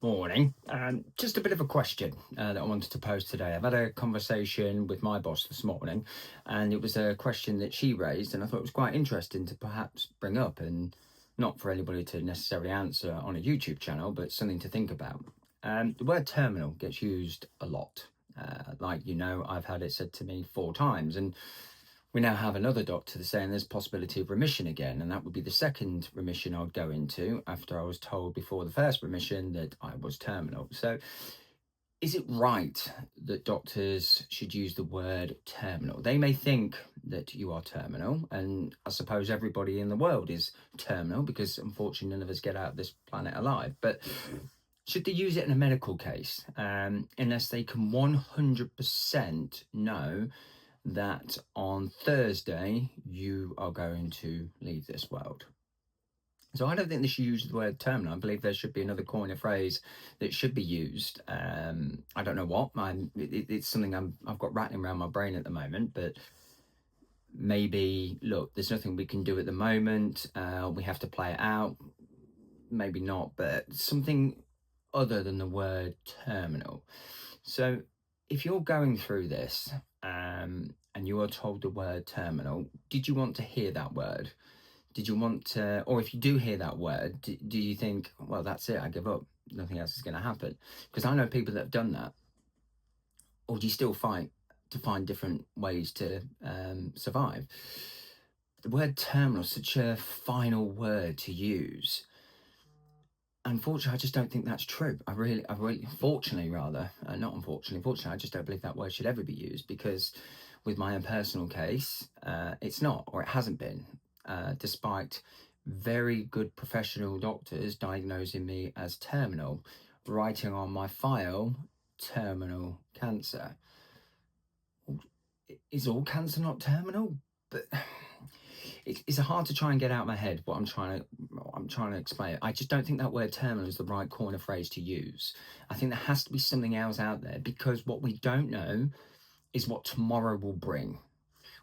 Morning. Just a bit of a question that I wanted to pose today. I've had a conversation with my boss this morning, and it was a question that she raised, and I thought it was quite interesting to perhaps bring up, and not for anybody to necessarily answer on a YouTube channel, but something to think about. The word terminal gets used a lot. I've had it said to me 4 times, and we now have another doctor saying there's possibility of remission again, and that would be the second remission I would go into after I was told before the first remission that I was terminal. So is it right that doctors should use the word terminal? They may think that you are terminal, and I suppose everybody in the world is terminal because unfortunately none of us get out of this planet alive. But should they use it in a medical case unless they can 100% know that on Thursday you are going to leave this world? So I don't think they should use the word terminal. I believe there should be another coin of phrase that should be used. I don't know what. It's something I've got rattling around my brain at the moment, but maybe, look, there's nothing we can do at the moment. We have to play it out. Maybe not, but something other than the word terminal. So if you're going through this and you are told the word terminal, did you want to hear that word? Did you want to, or if you do hear that word, do you think, well, that's it, I give up, nothing else is going to happen? Because I know people that have done that. Or do you still fight to find different ways to survive? The word terminal is such a final word to use. Unfortunately, I just don't think that's true. Fortunately, rather, not unfortunately, fortunately, I just don't believe that word should ever be used, because with my own personal case, it's not, or it hasn't been, despite very good professional doctors diagnosing me as terminal, writing on my file, terminal cancer. Is all cancer not terminal? But it's hard to try and get out of my head what I'm trying to explain. I just don't think that word terminal is the right corner phrase to use. I think there has to be something else out there, because what we don't know is what tomorrow will bring.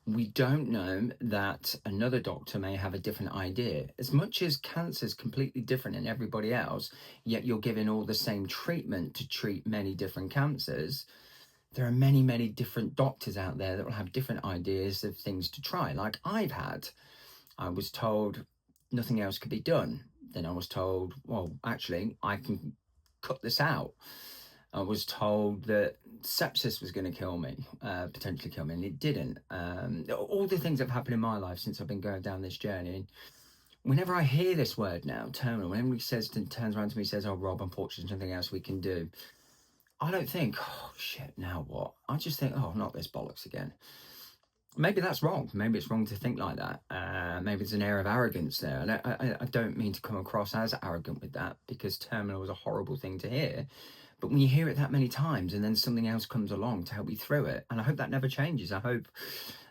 We don't know that another doctor may have a different idea. As much as cancer is completely different in everybody else, yet you're given all the same treatment to treat many different cancers. There are many, many different doctors out there that will have different ideas of things to try. Like I've had, I was told nothing else could be done. Then I was told, well, actually, I can cut this out. I was told that sepsis was going to kill me, potentially kill me, and it didn't. All the things that have happened in my life since I've been going down this journey. Whenever I hear this word now, terminal, whenever he turns around to me and says, oh, Rob, unfortunately, there's nothing else we can do, I don't think, oh, shit, now what? I just think, oh, not this bollocks again. Maybe that's wrong. Maybe it's wrong to think like that. Maybe there's an air of arrogance there. And I don't mean to come across as arrogant with that, because terminal is a horrible thing to hear. But when you hear it that many times and then something else comes along to help you through it, and I hope that never changes. I hope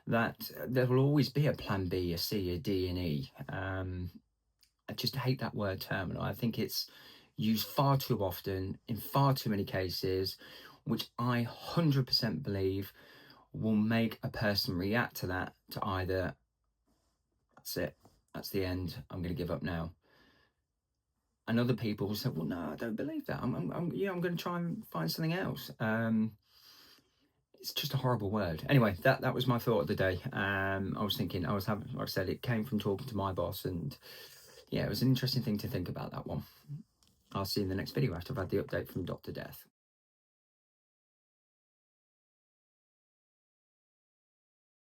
that there will always be a plan B, a C, a D, and E. I just hate that word terminal. I think it's used far too often in far too many cases, which I 100% believe will make a person react to that to either, that's it, that's the end, I'm going to give up now. And other people will say, well, no, I don't believe that. I'm going to try and find something else. It's just a horrible word. Anyway, that was my thought of the day. I was thinking, like I said, it came from talking to my boss, and yeah, it was an interesting thing to think about, that one. I'll see you in the next video after I've had the update from Dr. Death.